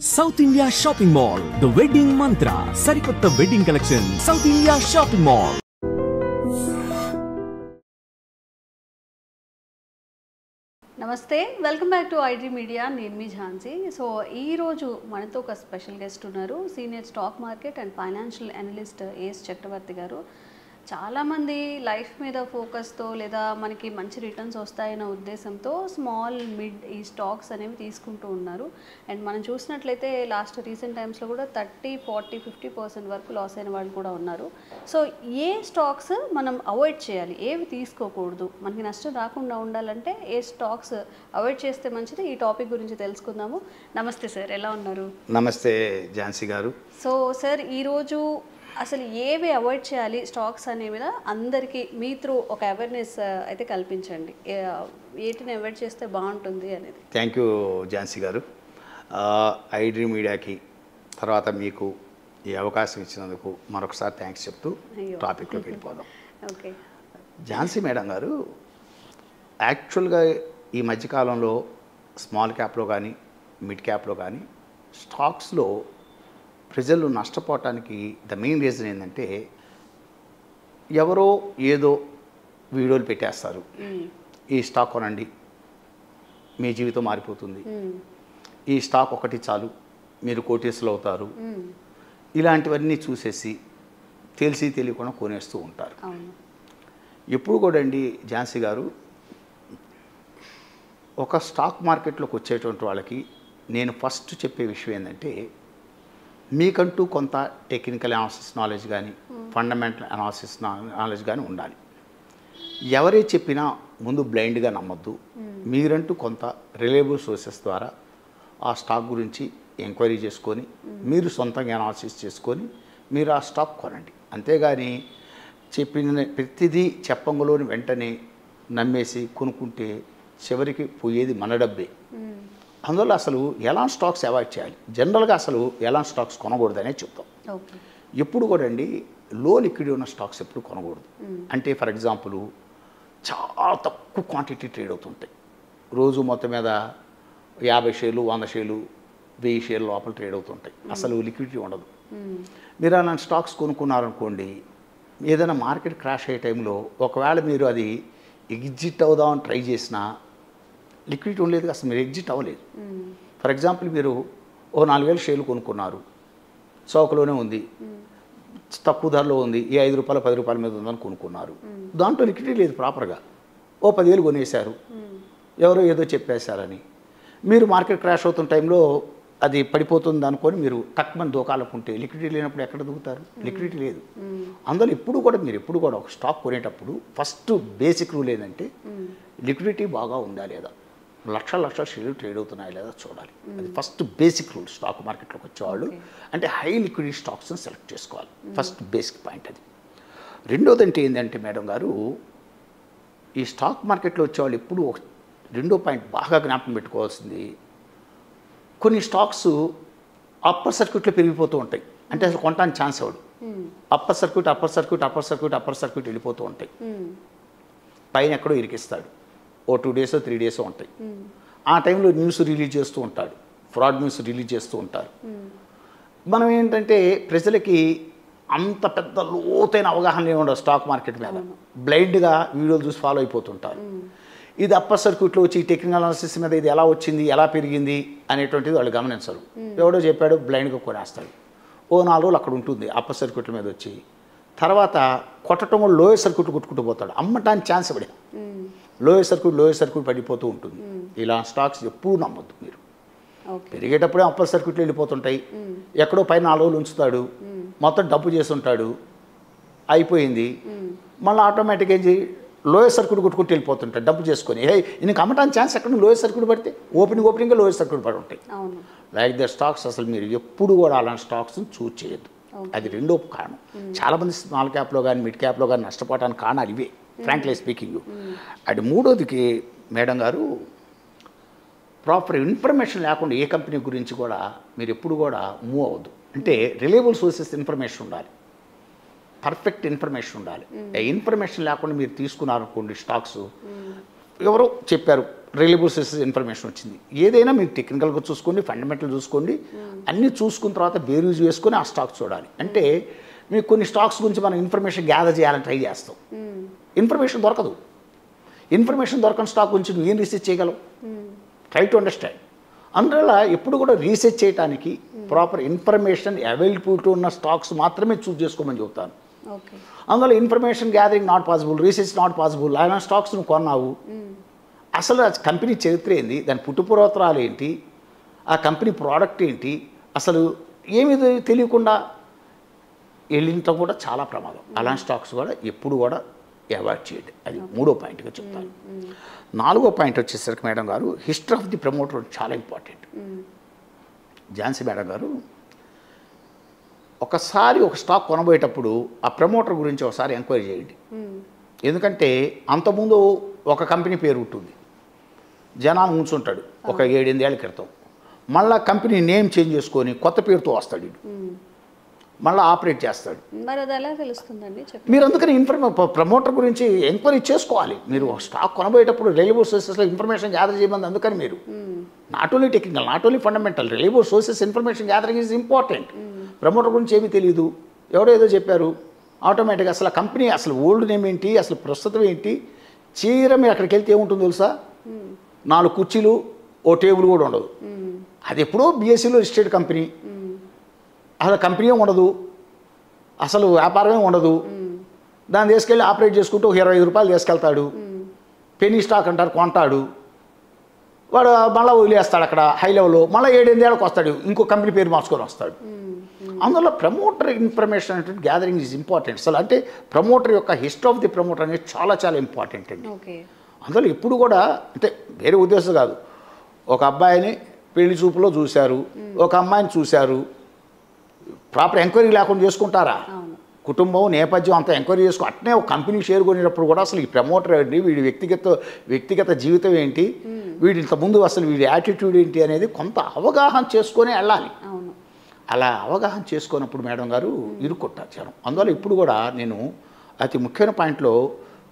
South India Shopping Mall, The Wedding Mantra, Sarikotta Wedding Collection, South India Shopping Mall. నమస్తే, welcome back to iDream media. నేను మీ Jhansi. So ఈరోజు మనతో ఒక special guest ఉన్నారు, senior stock market and financial analyst AS Chakravarthi గారు. చాలామంది life మీద ఫోకస్తో లేదా మనకి మంచి రిటర్న్స్ వస్తాయన్న ఉద్దేశంతో స్మాల్ మిడ్ ఈ స్టాక్స్ అనేవి తీసుకుంటూ ఉన్నారు. అండ్ మనం చూసినట్లయితే లాస్ట్ రీసెంట్ టైమ్స్లో కూడా 30, 40, 50% వరకు లాస్ అయిన వాళ్ళు కూడా ఉన్నారు. సో ఏ స్టాక్స్ మనం అవాయిడ్ చేయాలి, ఏవి తీసుకోకూడదు, మనకి నష్టం రాకుండా ఉండాలంటే ఏ స్టాక్స్ అవాయిడ్ చేస్తే మంచిది, ఈ టాపిక్ గురించి తెలుసుకుందాము. నమస్తే సార్, ఎలా ఉన్నారు? నమస్తే ఝాన్సీ గారు. సో సార్, ఈరోజు అసలు ఏవి అవాయిడ్ చేయాలి స్టాక్స్ అనేవి అందరికీ మీ త్రూ ఒక అవేర్నెస్ అయితే కల్పించండి, ఏటిని అవాయిడ్ చేస్తే బాగుంటుంది అనేది. థ్యాంక్ యూ ఝాన్సీ గారు. ఐడ్రీ మీడియాకి తర్వాత మీకు ఈ అవకాశం ఇచ్చినందుకు మరొకసారి థ్యాంక్స్ చెప్తూ టాపిక్లోకి వెళ్ళిపోదాం. ఓకే ఝాన్సీ మేడం గారు, యాక్చువల్గా ఈ మధ్యకాలంలో స్మాల్ క్యాప్లో కానీ మిడ్ క్యాప్లో కానీ స్టాక్స్లో ప్రజలు నష్టపోవటానికి ద మెయిన్ రీజన్ ఏంటంటే, ఎవరో ఏదో వీడియోలు పెట్టేస్తారు, ఈ స్టాక్ కొనండి మీ జీవితం మారిపోతుంది, ఈ స్టాక్ ఒకటి చాలు మీరు కోటీసులు అవుతారు, ఇలాంటివన్నీ చూసేసి తెలిసి తెలియకుండా కొనేస్తూ ఉంటారు. ఎప్పుడు కూడా అండి ఝాన్సీ గారు, ఒక స్టాక్ మార్కెట్లోకి వచ్చేటువంటి వాళ్ళకి నేను ఫస్ట్ చెప్పే విషయం ఏంటంటే, మీకంటూ కొంత టెక్నికల్ అనాలిసిస్ నాలెడ్జ్ కానీ ఫండమెంటల్ అనాలిసిస్ నాలెడ్జ్ కానీ ఉండాలి. ఎవరే చెప్పినా ముందు బ్లైండ్గా నమ్మొద్దు. మీరంటూ కొంత రిలయబుల్ సోర్సెస్ ద్వారా ఆ స్టాక్ గురించి ఎంక్వైరీ చేసుకొని మీరు సొంతంగా అనాలిసిస్ చేసుకొని మీరు ఆ స్టాక్ కొనండి. అంతేగాని చెప్పిన ప్రతిదీ చెప్పంగలోని వెంటనే నమ్మేసి కొనుక్కుంటే చివరికి పోయేది మన డబ్బే. అందువల్ల అసలు ఎలాంటి స్టాక్స్ అవాయిడ్ చేయాలి, జనరల్గా అసలు ఎలాంటి స్టాక్స్ కొనకూడదనే చెప్తాం. ఎప్పుడు కూడా అండి లో లిక్విడ్ ఉన్న స్టాక్స్ ఎప్పుడు కొనకూడదు. అంటే ఫర్ ఎగ్జాంపుల్ చాలా తక్కువ క్వాంటిటీ ట్రేడ్ అవుతుంటాయి, రోజు మొత్తం మీద 50 షేర్లు 100 షేర్లు 1000 షేర్ల లోపల ట్రేడ్ అవుతుంటాయి, అసలు లిక్విడిటీ ఉండదు. మీరు అలాంటి స్టాక్స్ కొనుక్కున్నారనుకోండి, ఏదైనా మార్కెట్ క్రాష్ అయ్యే టైంలో ఒకవేళ మీరు అది ఎగ్జిట్ అవుదామని ట్రై చేసినా లిక్విడిటీ ఉండలేదు, అసలు మీరు ఎగ్జిట్ అవ్వలేదు. ఫర్ ఎగ్జాంపుల్ మీరు 4000 షేర్లు కొనుక్కున్నారు, చౌకలోనే ఉంది, తక్కువ ధరలో ఉంది, ఏ 5 రూపాయలు 10 రూపాయల మీద ఉందని కొనుక్కున్నారు, దాంట్లో లిక్విడిటీ లేదు ప్రాపర్గా, 10,000 కొనేశారు, ఎవరో ఏదో చెప్పేశారని. మీరు మార్కెట్ క్రాష్ అవుతున్న టైంలో అది పడిపోతుంది అనుకొని మీరు తక్కువని దూకాలనుకుంటే లిక్విడిటీ లేనప్పుడు ఎక్కడ దూకుతారు? లిక్విడిటీ లేదు. అందులో మీరు ఎప్పుడు కూడా ఒక స్టాక్ కొనేటప్పుడు ఫస్ట్ బేసిక్ రూల్ ఏంటంటే, లిక్విడిటీ బాగా ఉందా లేదా, లక్షల షేర్లు ట్రేడ్ అవుతున్నాయా లేదా చూడాలి. అది ఫస్ట్ బేసిక్ రూల్. స్టాక్ మార్కెట్లోకి వచ్చేవాళ్ళు అంటే హై లిక్విడిటీ స్టాక్స్ని సెలెక్ట్ చేసుకోవాలి, ఫస్ట్ బేసిక్ పాయింట్ అది. రెండోది అంటే ఏంటంటే మేడం గారు, ఈ స్టాక్ మార్కెట్లో వచ్చేవాళ్ళు ఎప్పుడు రెండో పాయింట్ బాగా జ్ఞాపకం పెట్టుకోవాల్సింది, కొన్ని స్టాక్స్ అప్పర్ సర్క్యూట్లో పెరిగిపోతూ ఉంటాయి, అంటే అసలు కొనడానికి ఛాన్స్ అవ్వడు. అప్పర్ సర్క్యూట్ వెళ్ళిపోతూ ఉంటాయి, పైన ఎక్కడో ఇరికిస్తాడు, 2 days 3 days ఉంటాయి. ఆ టైంలో న్యూస్ రిలీజ్ చేస్తూ ఉంటాడు, ఫ్రాడ్ న్యూస్ రిలీజ్ చేస్తూ ఉంటారు. మనం ఏంటంటే ప్రజలకి అంత పెద్ద లోతైన అవగాహన ఉండదు స్టాక్ మార్కెట్ మీద, బ్లైండ్గా వీడియోలు చూసి ఫాలో అయిపోతుంటారు. ఇది అప్పర్ సర్క్యూట్లో వచ్చి టెక్నికల్ అనాలిసిస్ మీద ఇది ఎలా వచ్చింది ఎలా పెరిగింది అనేటువంటిది వాళ్ళు గమనించరు. ఎవడో చెప్పాడు బ్లైండ్గా కొనేస్తాడు, 4 రోజులు అక్కడ ఉంటుంది అప్పర్ సర్క్యూట్ల మీద వచ్చి, తర్వాత కొట్టడం లోయర్ సర్క్యూట్ కొట్టుకుంటూ పోతాడు, అమ్మటానికి ఛాన్స్ ఇవ్వడే, లోయర్ సర్క్యూట్ పడిపోతూ ఉంటుంది. ఇలా స్టాక్స్ ఎప్పుడు నమ్మొద్దు మీరు. పెరిగేటప్పుడే అప్పర్ సర్క్యూట్లు వెళ్ళిపోతుంటాయి, ఎక్కడో పైన 4 రోజులు ఉంచుతాడు, మొత్తం డబ్బు చేస్తుంటాడు, అయిపోయింది, మళ్ళీ ఆటోమేటిక్గా లోయర్ సర్క్యూట్ కొట్టుకుంటూ వెళ్ళిపోతుంటాడు డబ్బు చేసుకొని. ఇంక అమ్మటానికి ఛాన్స్ ఎక్కడ లోయర్ సర్క్యూట్ పడితే ఓపెనింగ్గా లోయర్ సర్క్యూట్ పడి ఉంటాయి. లైక్ ద స్టాక్స్ అసలు మీరు ఎప్పుడు కూడా అలాంటి స్టాక్స్ని చూస్ చేయొద్దు. అది రెండో కారణం. చాలామంది స్మాల్ క్యాప్లో కానీ మిడ్ క్యాప్లో కానీ నష్టపోవడానికి కారణాలు ఇవే, ఫ్రాంక్లీ స్పీకింగ్. అది మూడోదికి మేడం గారు, ప్రాపర్ ఇన్ఫర్మేషన్ లేకుండా ఏ కంపెనీ గురించి కూడా మీరు ఎప్పుడు కూడా మూవ్ అవ్వద్దు. అంటే రిలయబుల్ సోర్సెస్ ఇన్ఫర్మేషన్ ఉండాలి, పర్ఫెక్ట్ ఇన్ఫర్మేషన్ ఉండాలి. ఇన్ఫర్మేషన్ లేకుండా మీరు తీసుకున్నారనుకోండి స్టాక్స్, ఎవరో చెప్పారు, రిలయబుల్ సోర్సెస్ ఇన్ఫర్మేషన్ వచ్చింది. ఏదైనా మీరు టెక్నికల్గా చూసుకోండి, ఫండమెంటల్ చూసుకోండి, అన్నీ చూసుకున్న తర్వాత బేరీజ్ వేసుకొని ఆ స్టాక్ చూడాలి. అంటే మీకు కొన్ని స్టాక్స్ గురించి మనం ఇన్ఫర్మేషన్ గ్యాదర్ చేయాలని ట్రై చేస్తాం, ఇన్ఫర్మేషన్ దొరకదు. ఇన్ఫర్మేషన్ దొరకని స్టాక్ గురించి నువ్వు ఏం రీసెర్చ్ చేయగలవు? Try to understand. అందువల్ల ఎప్పుడు కూడా రీసెర్చ్ చేయడానికి ప్రాపర్ ఇన్ఫర్మేషన్ అవైలబిలిటీ ఉన్న స్టాక్స్ మాత్రమే చూస్ చేసుకోమని చెబుతాను. అందువల్ల information gathering not possible, research not possible. ఆయన స్టాక్స్ నువ్వు కొన్నావు, అసలు ఆ కంపెనీ చరిత్ర ఏంటి, దాని పుట్టుపూర్వోత్తరాలు ఏంటి, ఆ కంపెనీ ప్రోడక్ట్ ఏంటి, అసలు ఏమి తెలియకుండా వెళ్ళినటం కూడా చాలా ప్రమాదం. అలాంటి స్టాక్స్ కూడా ఎప్పుడు కూడా అవాయిడ్ చేయండి. అది 3వ పాయింట్గా చెప్తాను. 4వ పాయింట్ వచ్చేసరికి మేడం గారు, హిస్టరీ ఆఫ్ ది ప్రమోటర్ చాలా ఇంపార్టెంట్. ఝాన్సీ మేడం గారు, ఒకసారి ఒక స్టాక్ కొనబోయేటప్పుడు ఆ ప్రమోటర్ గురించి ఒకసారి ఎంక్వైరీ చేయండి. ఎందుకంటే అంతకుముందు ఒక కంపెనీ పేరు ఉంటుంది, జనాన్ని ఉంచుంటాడు ఒక 7-8 ఏళ్ల క్రితం. మళ్ళీ కంపెనీ నేమ్ చేంజ్ చేసుకొని కొత్త పేరుతో వస్తాడు, మళ్ళీ ఆపరేట్ చేస్తాడు. మరి అది ఎలా తెలుస్తుందండి? మీరు అందుకని ప్రమోటర్ గురించి ఎంక్వైరీ చేసుకోవాలి. మీరు స్టాక్ కొనబోయేటప్పుడు రిలయబుల్ సోర్సెస్లో ఇన్ఫర్మేషన్ గ్యాదర్ చేయమంది. అందుకని మీరు not only technical, not only fundamental, reliable sources information gathering is important. Promoter గురించి ఏమీ తెలియదు, ఎవడో ఏదో చెప్పారు, ఆటోమేటిక్గా అసలు కంపెనీ అసలు ఓల్డ్ నేమ్ ఏంటి, అసలు ప్రస్తుతం ఏంటి, చీర మీరు అక్కడికి వెళ్తే ఏముంటుందో తెలుసా? 4 కుర్చీలు, ఓ టేబుల్ కూడా ఉండదు. అది ఎప్పుడో BSEలో లిస్టెడ్ కంపెనీ, అసలు కంపెనీ ఉండదు, అసలు వ్యాపారమే ఉండదు. దాన్ని తీసుకెళ్ళి ఆపరేట్ చేసుకుంటూ ఒక 25 రూపాయలు తీసుకెళ్తాడు, పెనీ స్టాక్ అంటారు, కొంటాడు, వాడు మళ్ళీ వదిలేస్తాడు అక్కడ హై లెవెల్లో. మళ్ళీ 7-8 ఏళ్ళకి వస్తాడు, ఇంకో కంపెనీ పేరు మార్చుకొని వస్తాడు. అందువల్ల ప్రమోటర్ ఇన్ఫర్మేషన్ అంటే గ్యాదరింగ్ ఈజ్ ఇంపార్టెంట్. అసలు అంటే ప్రమోటర్ యొక్క హిస్టరీ ఆఫ్ ది ప్రమోటర్ అనేది చాలా చాలా ఇంపార్టెంట్ అండి. అందులో ఇప్పుడు కూడా అంటే వేరే ఉద్దేశం కాదు, ఒక అబ్బాయిని పెళ్లి చూపులో చూశారు, ఒక అమ్మాయిని చూశారు, ప్రాపర్ ఎంక్వైరీ లేకుండా చేసుకుంటారా? కుటుంబం నేపథ్యం అంతా ఎంక్వైరీ చేసుకో. అట్నే ఒక కంపెనీ షేర్ కొనేటప్పుడు కూడా అసలు ఈ ప్రమోటర్ ఏంటి, వీడి వ్యక్తిగత జీవితం ఏంటి, వీడి ఇంతకుముందు అసలు వీడి యాటిట్యూడ్ ఏంటి అనేది కొంత అవగాహన చేసుకొని వెళ్ళాలి. అలా అవగాహన చేసుకున్నప్పుడు మేడం గారు ఇరుక్కొట్టారు జనం. అందువల్ల ఇప్పుడు కూడా నేను అతి ముఖ్యమైన పాయింట్లో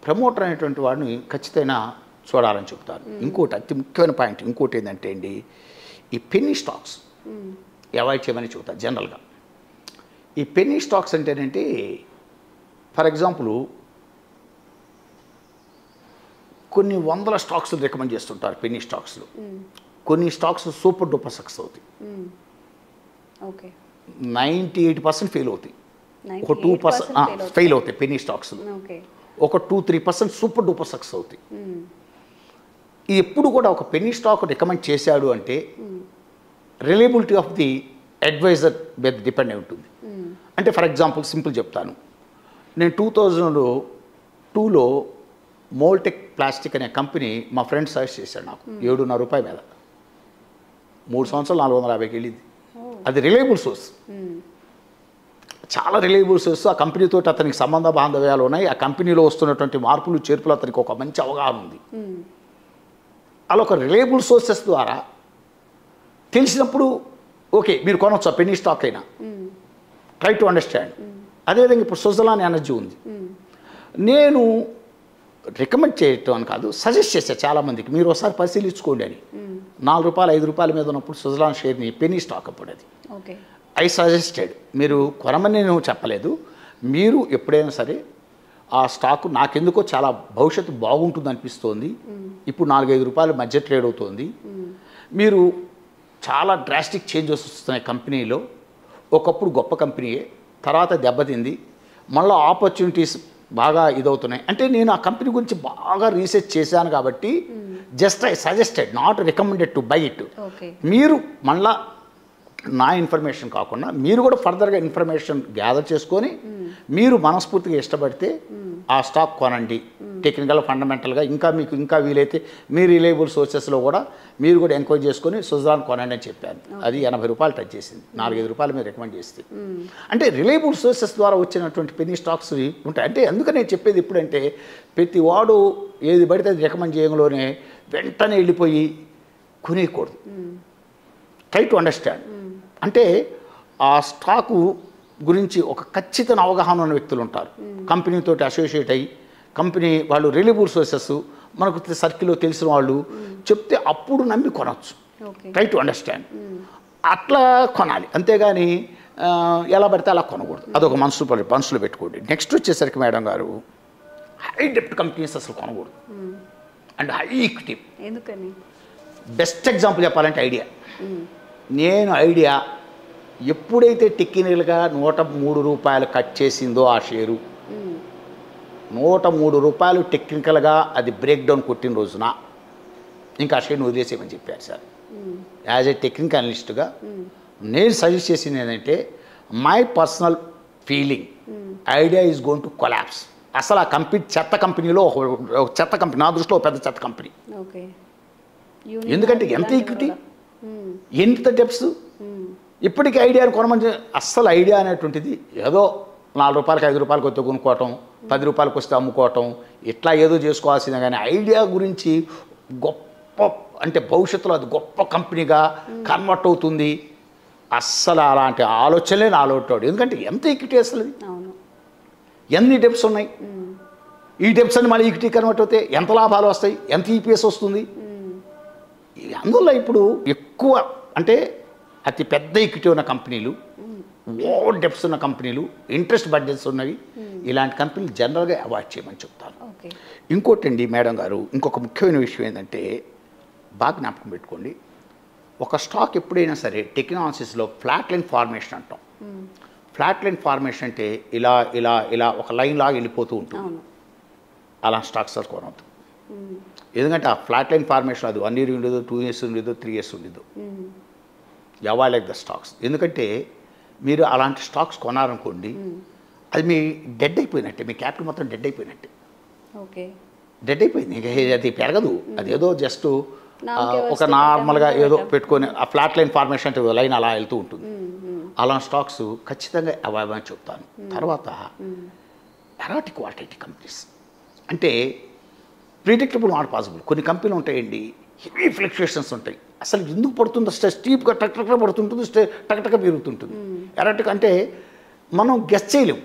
ప్రమోటర్ అనేటువంటి వాడిని ఖచ్చితంగా చూడాలని చెప్తాను. ఇంకోటి అతి ముఖ్యమైన పాయింట్ ఇంకోటి ఏంటంటే అండి, ఈ పెన్నీ స్టాక్స్ అవాయిడ్ చేయమని చెబుతాను జనరల్గా. ఈ పెన్నీ స్టాక్స్ అంటేనంటే ఫర్ ఎగ్జాంపుల్ కొన్ని వందల స్టాక్స్ రికమెండ్ చేస్తుంటారు పెన్నీ స్టాక్స్లో. కొన్ని స్టాక్స్ సూపర్ డూపర్ సక్సెస్ అవుతాయి, 98% ఫెయిల్ అవుతాయి, ఒక 2% ఫెయిల్ అవుతాయి పెన్నీ స్టాక్స్లో, ఒక 2-3% సూపర్ డూపర్ సక్సెస్ అవుతాయి. ఇది ఎప్పుడు కూడా ఒక పెన్నీ స్టాక్ రికమెండ్ చేశాడు అంటే రిలయబిలిటీ ఆఫ్ ది అడ్వైజర్ మీద డిపెండ్ అయి ఉంటుంది. అంటే ఫర్ ఎగ్జాంపుల్ సింపుల్ చెప్తాను, నేను 2002లో మోల్టెక్ ప్లాస్టిక్ అనే కంపెనీ మా ఫ్రెండ్ సజెస్ట్ చేశాడు నాకు, 7.5 రూపాయల మీద, 3 సంవత్సరాలు 450కి వెళ్ళింది. అది రిలయబుల్ సోర్స్, చాలా రిలయబుల్ సోర్స్. ఆ కంపెనీతో అతనికి సంబంధ బాంధవ్యాలు ఉన్నాయి, ఆ కంపెనీలో వస్తున్నటువంటి మార్పులు చేర్పులు అతనికి ఒక మంచి అవగాహన ఉంది. అలా ఒక రిలయబుల్ సోర్సెస్ ద్వారా తెలిసినప్పుడు ఓకే మీరు కొనవచ్చు పెన్నీ స్టాక్ అయినా, ట్రై టు అండర్స్టాండ్. అదేవిధంగా ఇప్పుడు సుజలాన్ ఎనర్జీ ఉంది, నేను రికమెండ్ చేయటం అని కాదు, సజెస్ట్ చేశాను చాలామందికి, మీరు ఒకసారి పరిశీలించుకోండి అని. 4 రూపాయలు 5 రూపాయల మీద ఉన్నప్పుడు సుజలాన్ షేర్ని పెన్నీ స్టాక్ అప్పుడు అది ఐ సజెస్టెడ్. మీరు కొనమని నేను చెప్పలేదు, మీరు ఎప్పుడైనా సరే ఆ స్టాక్ నాకెందుకో చాలా భవిష్యత్తు బాగుంటుంది అనిపిస్తోంది, ఇప్పుడు 4-5 రూపాయల మధ్య ట్రేడ్ అవుతుంది, మీరు చాలా డ్రాస్టిక్ చేంజెస్ వస్తున్నాయి కంపెనీలో, ఒకప్పుడు గొప్ప కంపెనీయే తర్వాత దెబ్బతింది, మళ్ళీ ఆపర్చునిటీస్ బాగా ఇదవుతున్నాయి అంటే నేను ఆ కంపెనీ గురించి బాగా రీసెర్చ్ చేశాను కాబట్టి just I suggested, not recommended to buy it. మీరు మళ్ళా నా ఇన్ఫర్మేషన్ కాకుండా మీరు కూడా ఫర్దర్గా ఇన్ఫర్మేషన్ గ్యాదర్ చేసుకొని మీరు మనస్ఫూర్తిగా ఇష్టపడితే ఆ స్టాక్ కొనండి, టెక్నికల్ ఫండమెంటల్గా ఇంకా వీలైతే మీ రిలయబుల్ సోర్సెస్లో కూడా మీరు కూడా ఎంక్వైరీ చేసుకొని సుజలాన్ కొనండి అని చెప్పాను. అది 80 రూపాయలు టచ్ చేసింది, 4-5 రూపాయలు మీరు రికమెండ్ చేస్తే. అంటే రిలయబుల్ సోర్సెస్ ద్వారా వచ్చినటువంటి పెన్నీ స్టాక్స్ ఉంటాయి. అంటే అందుకని నేను చెప్పేది ఎప్పుడంటే ప్రతి వాడు ఏది పడితే అది రికమెండ్ చేయడంలోనే వెంటనే వెళ్ళిపోయి కొనేయకూడదు, ట్రై టు అండర్స్టాండ్. అంటే ఆ స్టాకు గురించి ఒక ఖచ్చితమైన అవగాహన ఉన్న వ్యక్తులు ఉంటారు, కంపెనీతో అసోసియేట్ అయ్యి కంపెనీ వాళ్ళు రిలయబుల్ సోర్సెస్ మనకు సర్కిల్లో తెలిసిన వాళ్ళు చెప్తే అప్పుడు నమ్మి కొనవచ్చు. Try to understand. అట్లా కొనాలి, అంతేగాని ఎలా పడితే అలా కొనకూడదు. అదొక మనసులో పెట్టుకోండి. నెక్స్ట్ వచ్చేసరికి మేడం గారు, హై డెప్ట్ కంపెనీస్ అసలు కొనకూడదు అండ్ హై ఈక్విటీ. ఎందుకని? బెస్ట్ ఎగ్జాంపుల్ చెప్పాలంటే ఐడియా. నేను ఐడియా ఎప్పుడైతే టెక్నికల్గా 103 రూపాయలు కట్ చేసిందో ఆ షేరు, 103 రూపాయలు టెక్నికల్గా అది బ్రేక్ డౌన్ కొట్టిన రోజున ఇంకా ఆ షేర్ని వదిలేసేయమని చెప్పారు సార్. యాజ్ ఏ టెక్నికల్ అనలిస్ట్గా నేను సజెస్ట్ చేసింది ఏంటంటే, my personal feeling idea is going to collapse. అసలు ఆ కంపెనీ చెత్త కంపెనీలో ఒక చెత్త కంపెనీ, నా దృష్టిలో ఒక పెద్ద చెత్త కంపెనీ. ఎందుకంటే ఎంత ఈక్విటీ, ఎంత డెప్స్. ఇప్పటికీ ఐడియాని కొనమని, అస్సలు ఐడియా అనేటువంటిది ఏదో 4 రూపాయలకి 5 రూపాయలకి వస్తే కొనుక్కోవటం, 10 రూపాయలకి వస్తే అమ్ముకోవటం, ఇట్లా ఏదో చేసుకోవాల్సిందే. కానీ ఐడియా గురించి గొప్ప అంటే భవిష్యత్తులో అది గొప్ప కంపెనీగా కన్వర్ట్ అవుతుంది, అస్సలు అలాంటి ఆలోచనలే నాలోటాడు. ఎందుకంటే ఎంత ఈక్విటీ అసలు, ఎన్ని డెప్స్ ఉన్నాయి, ఈ డెప్స్ అని మళ్ళీ ఈక్విటీ కన్వర్ట్ అవుతే ఎంత లాభాలు వస్తాయి, ఎంత ఈపీఎస్ వస్తుంది. అందువల్ల ఇప్పుడు ఎక్కువ అంటే అతి పెద్ద ఈక్విటీ ఉన్న కంపెనీలు, ఓవర్ డెప్స్ ఉన్న కంపెనీలు, ఇంట్రెస్ట్ బడ్జెట్స్ ఉన్నవి, ఇలాంటి కంపెనీలు జనరల్గా అవాయిడ్ చేయమని చెప్తాను. ఇంకోటండి మేడం గారు, ఇంకొక ముఖ్యమైన విషయం ఏంటంటే, బాగా జ్ఞాపకం పెట్టుకోండి, ఒక స్టాక్ ఎప్పుడైనా సరే టెక్నాలజీస్లో ఫ్లాట్ లైన్ ఫార్మేషన్ అంటాం. ఫ్లాట్ లైన్ ఫార్మేషన్ అంటే ఇలా ఇలా ఇలా ఒక లైన్ లాగా వెళ్ళిపోతూ ఉంటుంది. అలా స్టాక్స్ కొనవద్దు. ఎందుకంటే ఆ ఫ్లాట్ లైన్ ఫార్మేషన్ అది 1 year ఉండదు, 2 years ఉండదు, 3 years ఉండదు. Avoid like the stocks. ఎందుకంటే మీరు అలాంటి స్టాక్స్ కొనాలనుకోండి, అది మీ డెడ్ అయిపోయినట్టే, మీ క్యాపిటల్ మొత్తం డెడ్ అయిపోయినట్టే. డెడ్ అయిపోయింది, అది పెరగదు. అదేదో జస్ట్ ఒక నార్మల్గా ఏదో పెట్టుకొని ఆ ఫ్లాట్ లైన్ ఫార్మేషన్ అంటే లైన్ అలా వెళ్తూ ఉంటుంది. అలాంటి స్టాక్స్ ఖచ్చితంగా అవాయిడ్ అని చెప్తాను. తర్వాత ఎరాటిక్ వాలిటీ కంపెనీస్ అంటే ప్రిడిక్టబుల్ నాట్ పాసిబుల్. కొన్ని కంపెనీలు ఉంటాయండి, హెవీ ఫ్లక్చుయేషన్స్ ఉంటాయి. అసలు ఎందుకు పడుతుందో స్టీప్గా టక్టక్గా పడుతుంటుంది, టక్టక్గా పెరుగుతుంటుంది. ఎరాటిక్ అంటే మనం గెస్ చేయలేము,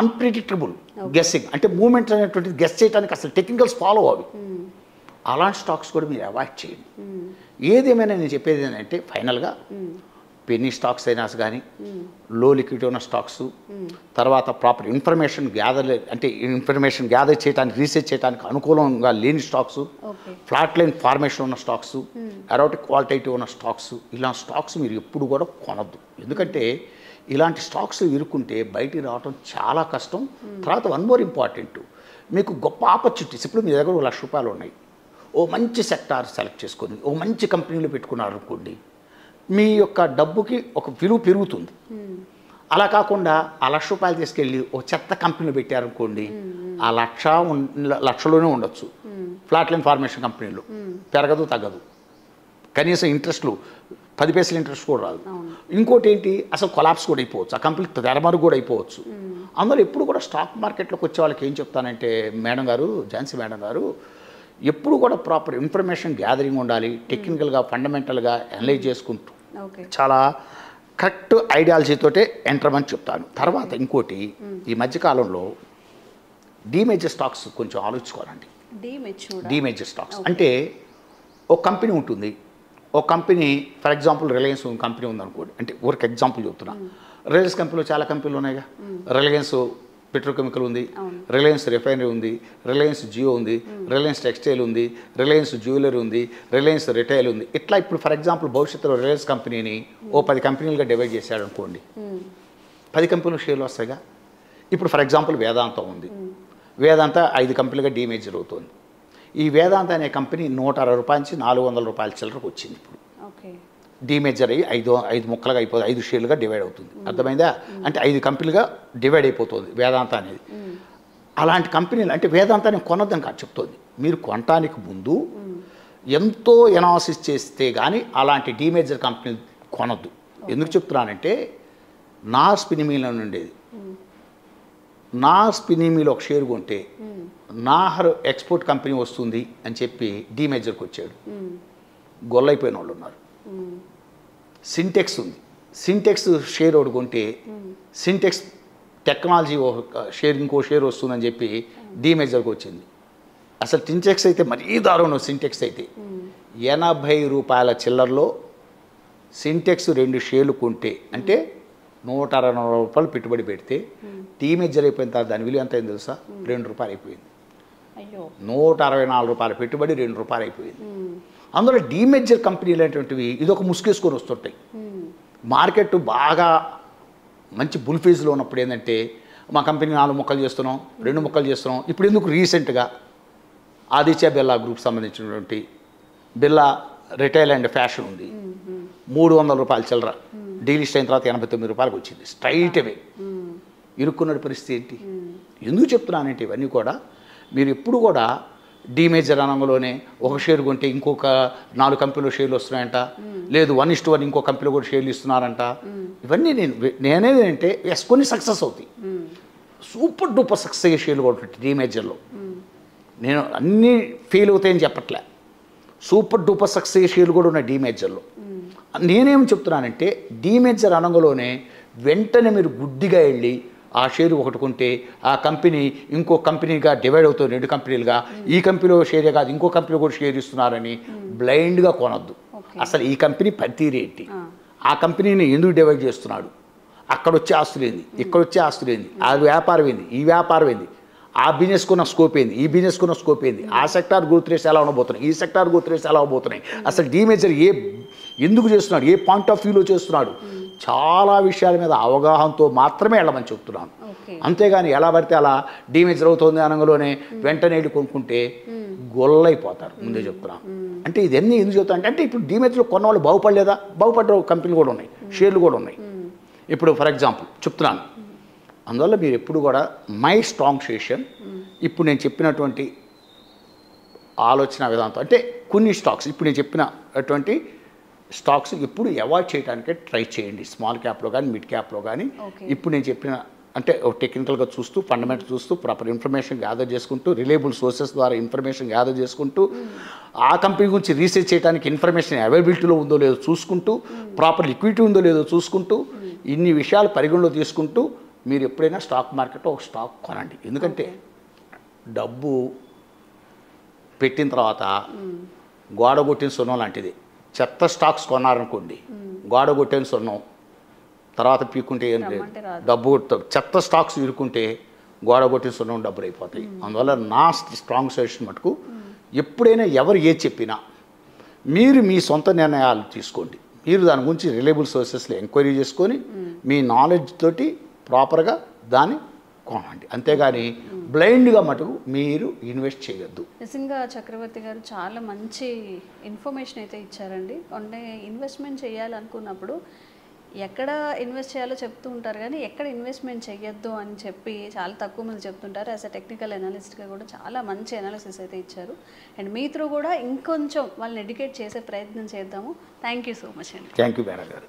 అన్ప్రిడిక్టబుల్ గెస్సింగ్ అంటే మూమెంట్ అనేటువంటిది గెస్ చేయడానికి అసలు టెక్నికల్స్ ఫాలో అవి. అలాంటి స్టాక్స్ కూడా మీరు అవాయిడ్ చేయండి. ఏదేమైనా నేను చెప్పేది ఏంటంటే, ఫైనల్గా పెన్నీ స్టాక్స్ అయినా కానీ, లో లిక్విడిటీ ఉన్న స్టాక్స్, తర్వాత ప్రాపర్ ఇన్ఫర్మేషన్ గ్యాదర్ చేయడానికి, రీసెర్చ్ చేయడానికి అనుకూలంగా లేని స్టాక్స్, ఫ్లాట్ లైన్ ఫార్మేషన్ ఉన్న స్టాక్స్, ఎరాటిక్ క్వాలిటేటివ్ ఉన్న స్టాక్స్, ఇలాంటి స్టాక్స్ మీరు ఎప్పుడు కూడా కొనద్దు. ఎందుకంటే ఇలాంటి స్టాక్స్ ఇరుక్కుంటే బయటికి రావడం చాలా కష్టం. తర్వాత వన్ మోర్ ఇంపార్టెంట్, మీకు గొప్ప ఆపర్చునిటీస్, ఇప్పుడు మీ దగ్గర 1 లక్ష రూపాయలు ఉన్నాయి, ఓ మంచి సెక్టార్ సెలెక్ట్ చేసుకొని ఓ మంచి కంపెనీలో పెట్టుకున్నారు అనుకోండి, మీ యొక్క డబ్బుకి ఒక విలువ పెరుగుతుంది. అలా కాకుండా ఆ 1 లక్ష రూపాయలు తీసుకెళ్ళి ఓ చెత్త కంపెనీలో పెట్టారనుకోండి, ఆ లక్షలోనే ఉండొచ్చు. ఫ్లాట్ లైన్ ఫార్మేషన్ కంపెనీలు పెరగదు, తగ్గదు, కనీసం ఇంట్రెస్ట్లు 10 పైసలు ఇంట్రెస్ట్ కూడా రాదు. ఇంకోటి ఏంటి, అసలు కొలాప్స్ కూడా అయిపోవచ్చు, ఆ కంపెనీ తెరమరుగు కూడా అయిపోవచ్చు. అందులో ఎప్పుడు కూడా స్టాక్ మార్కెట్లోకి వచ్చే వాళ్ళకి ఏం చెప్తానంటే, మేడం గారు, ఝాన్సీ మేడం గారు, ఎప్పుడు కూడా ప్రాపర్ ఇన్ఫర్మేషన్ గ్యాదరింగ్ ఉండాలి, టెక్నికల్గా ఫండమెంటల్గా అనలైజ్ చేసుకుంటూ చాలా కరెక్ట్ ఐడియాలజీతోటే ఎంటర్ అని చెప్తాను. తర్వాత ఇంకోటి, ఈ మధ్యకాలంలో డీమేజర్ స్టాక్స్ కొంచెం ఆలోచించుకోవాలండి. డీమేజర్ స్టాక్స్ అంటే ఒక కంపెనీ ఉంటుంది, ఒక company for example Reliance company ఉందనుకోండి, అంటే ఊరికి ఎగ్జాంపుల్ చెప్తున్నా. రిలయన్స్ కంపెనీలో చాలా కంపెనీలు ఉన్నాయిగా. రిలయన్స్ పెట్రోకెమికల్ ఉంది, రిలయన్స్ రిఫైనరీ ఉంది, రిలయన్స్ జియో ఉంది, రిలయన్స్ టెక్స్టైల్ ఉంది, రిలయన్స్ జ్యువెలరీ ఉంది, రిలయన్స్ రిటైల్ ఉంది. ఇట్లా ఇప్పుడు ఫర్ ఎగ్జాంపుల్ భవిష్యత్తులో రిలయన్స్ కంపెనీని ఓ 10 కంపెనీలుగా డివైడ్ చేశాడు అనుకోండి, 10 కంపెనీలు షేర్లు వస్తాయిగా. ఇప్పుడు ఫర్ ఎగ్జాంపుల్ వేదాంతం ఉంది, వేదాంత 5 కంపెనీలుగా డీమేజర్ అవుతుంది. ఈ వేదాంత అనే కంపెనీ 160 రూపాయల నుంచి 400 రూపాయల చిల్లరకు వచ్చింది. ఇప్పుడు డీమేజర్ అయ్యి 5 ముక్కలుగా అయిపోతుంది, 5 షేర్లుగా డివైడ్ అవుతుంది. అర్థమైందా? అంటే 5 కంపెనీలుగా డివైడ్ అయిపోతుంది వేదాంత అనేది. అలాంటి కంపెనీలు అంటే వేదాంతాన్ని కొనొద్దని కాదు చెప్తుంది. మీరు కొనటానికి ముందు ఎంతో ఎనాలిసిస్ చేస్తే కానీ అలాంటి డీమేజర్ కంపెనీలు కొనొద్దు. ఎందుకు చెప్తున్నానంటే, నా స్పిన్నింగ్ మిల్ ఉండేది, నా స్పిన్నింగ్ మిల్ ఒక షేర్ కొంటే నాహర్ ఎక్స్పోర్ట్ కంపెనీ వస్తుంది అని చెప్పి డీమేజర్కి వచ్చాడు, గొల్లైపోయిన వాళ్ళు ఉన్నారు. సింటెక్స్ ఉంది, సింటెక్స్ షేర్ ఒకటి కొంటే సింటెక్స్ టెక్నాలజీ షేర్ ఇంకో షేర్ వస్తుందని చెప్పి డీమేజర్కి వచ్చింది. అసలు సింటెక్స్ అయితే మరీ దారుణం. సింటెక్స్ అయితే 80 రూపాయల చిల్లరలో సింటెక్స్ 2 షేర్లు కొంటే అంటే 160 రూపాయలు పెట్టుబడి పెడితే టీమేజర్ అయిపోయిన తర్వాత దాని విలువ ఎంత అయింది తెలుసా? 2 రూపాయలు అయిపోయింది. 164 రూపాయల పెట్టుబడి 2 రూపాయలు అయిపోయింది. అందులో డీమేజర్ కంపెనీలు అనేటువంటివి ఇదొక ముసుగేసుకొని వస్తుంటాయి. మార్కెట్ బాగా మంచి బుల్ ఫేజ్లో ఉన్నప్పుడు ఏంటంటే మా కంపెనీ 4 ముక్కలు చేస్తున్నాం, 2 ముక్కలు చేస్తున్నాం. ఇప్పుడు ఎందుకు రీసెంట్గా ఆదిత్య బిర్లా గ్రూప్ సంబంధించినటువంటి బిర్లా రిటైల్ అండ్ ఫ్యాషన్ ఉంది, 300 రూపాయల చిల్లర డీలిస్ట్ అయిన తర్వాత 89 రూపాయలకు వచ్చింది స్ట్రైట్ అవే. ఇరుక్కున్న పరిస్థితి ఏంటి? ఎందుకు చెప్తున్నానంటే ఇవన్నీ కూడా మీరు ఎప్పుడు కూడా డీమేజర్ రంగంలోనే ఒక షేర్ కొంటే ఇంకొక 4 కంపెనీలో షేర్లు వస్తున్నాయంట, లేదు 1:1 ఇంకో కంపెనీలో కూడా షేర్లు ఇస్తున్నారంట. ఇవన్నీ నేనేంటంటే ఎస్ కొన్ని సక్సెస్ అవుతాయి, సూపర్ డూపర్ సక్సెస్ అయ్యే షేర్లు కూడా ఉంటాయి డీమేజర్లో. నేను అన్నీ ఫెయిల్ అవుతాయని చెప్పట్లే, సూపర్ డూపర్ సక్సెస్ అయ్యే షేర్లు కూడా ఉన్నాయి డీమేజర్లో. నేనేం చెప్తున్నానంటే డీమేజర్ రంగంలోనే వెంటనే మీరు గుడ్డిగా వెళ్ళి ఆ షేరు ఒకటి కొంటే ఆ కంపెనీ ఇంకో కంపెనీగా డివైడ్ అవుతుంది, 2 కంపెనీలుగా. ఈ కంపెనీలో షేరే కాదు ఇంకో కంపెనీ కూడా షేర్ ఇస్తున్నారని బ్లైండ్గా కొనొద్దు. అసలు ఈ కంపెనీ పనితీరేంటి, ఆ కంపెనీని ఎందుకు డివైడ్ చేస్తున్నాడు, అక్కడ వచ్చే ఆస్తులు ఏంది, ఇక్కడ వచ్చే ఆస్తులు ఏంది, ఆ వ్యాపారం ఏంది, ఈ వ్యాపారం ఏంది, ఆ బిజినెస్ కున్న స్కోప్ ఏంది, ఈ బిజినెస్ కున్న స్కోప్ ఏంది, ఆ సెక్టార్ గ్రోత్ రేట్స్ ఎలా ఉండబోతున్నాయి, ఈ సెక్టార్ గ్రోత్ రేట్స్ ఎలా అవబోతున్నాయి, అసలు డీమేజర్ ఎందుకు చేస్తున్నాడు, ఏ పాయింట్ ఆఫ్ వ్యూలో చేస్తున్నాడు, చాలా విషయాల మీద అవగాహనతో మాత్రమే వెళ్ళమని చెప్తున్నాను. అంతేగాని ఎలా పడితే అలా డీమేజర్ అవుతుంది అనగానే వెంటనే వెళ్ళి కొనుక్కుంటే గొల్లైపోతారు. ముందే చెప్తున్నాను. అంటే ఇదన్నీ ఎందుకు చెప్తాను అంటే ఇప్పుడు డీమేజర్లో కొన్న వాళ్ళు బాగుపడలేదా, బాగుపడ్డ కంపెనీలు కూడా ఉన్నాయి, షేర్లు కూడా ఉన్నాయి. ఇప్పుడు ఫర్ ఎగ్జాంపుల్ చెప్తున్నాను. అందువల్ల మీరు ఎప్పుడు కూడా మై స్ట్రాంగ్ సజెషన్ ఇప్పుడు నేను చెప్పినటువంటి ఆలోచన విధానంతో అంటే కొన్ని స్టాక్స్ ఇప్పుడు నేను చెప్పినటువంటి స్టాక్స్ ఎప్పుడు అవాయిడ్ చేయడానికే ట్రై చేయండి. స్మాల్ క్యాప్లో కానీ మిడ్ క్యాప్లో కానీ ఇప్పుడు నేను చెప్పిన అంటే టెక్నికల్గా చూస్తూ ఫండమెంటల్ చూస్తూ ప్రాపర్ ఇన్ఫర్మేషన్ గ్యాదర్ చేసుకుంటూ రిలయబుల్ సోర్సెస్ ద్వారా ఇన్ఫర్మేషన్ గ్యాదర్ చేసుకుంటూ ఆ కంపెనీ గురించి రీసెర్చ్ చేయడానికి ఇన్ఫర్మేషన్ అవైలబిలిటీలో ఉందో లేదో చూసుకుంటూ ప్రాపర్ లిక్విడిటీ ఉందో లేదో చూసుకుంటూ ఇన్ని విషయాలు పరిగణలో తీసుకుంటూ మీరు ఎప్పుడైనా స్టాక్ మార్కెట్లో ఒక స్టాక్ కొనండి. ఎందుకంటే డబ్బు పెట్టిన తర్వాత గోడ కొట్టిన సున్నం లాంటిది. చెత్త స్టాక్స్ కొన్నారనుకోండి, గోడ కొట్టిన సున్నం తర్వాత పీక్కుంటే ఏం లేదు, డబ్బు చెత్త స్టాక్స్ ఇరుక్కుంటే గోడ కొట్టిన సున్నం డబ్బులు అయిపోతాయి. అందువల్ల నా స్ట్రాంగ్ సజెషన్ మటుకు ఎప్పుడైనా ఎవరు ఏది చెప్పినా మీరు మీ సొంత నిర్ణయాలు తీసుకోండి. మీరు దాని గురించి రిలయబుల్ సోర్సెస్లో ఎంక్వైరీ చేసుకొని మీ నాలెడ్జ్ తోటి ప్రాపర్గా దాన్ని కొనండి. అంతేగాని బ్లైండ్గా మటుకు మీరు ఇన్వెస్ట్ చేయొద్దు. నిజంగా చక్రవర్తి గారు చాలా మంచి ఇన్ఫర్మేషన్ అయితే ఇచ్చారండి. అంటే ఇన్వెస్ట్మెంట్ చేయాలనుకున్నప్పుడు ఎక్కడ ఇన్వెస్ట్ చేయాలో చెప్తూ ఉంటారు కానీ ఎక్కడ ఇన్వెస్ట్మెంట్ చేయొద్దు అని చెప్పి చాలా తక్కువ మంది చెప్తుంటారు. యాజ్ అ టెక్నికల్ అనాలిస్ట్గా కూడా చాలా మంచి అనాలిసిస్ అయితే ఇచ్చారు. అండ్ మీ త్రూ కూడా ఇంకొంచెం వాళ్ళని ఎడ్యుకేట్ చేసే ప్రయత్నం చేద్దాము. థ్యాంక్ యూ సో మచ్ అండి. థ్యాంక్ యూ మేడం గారు.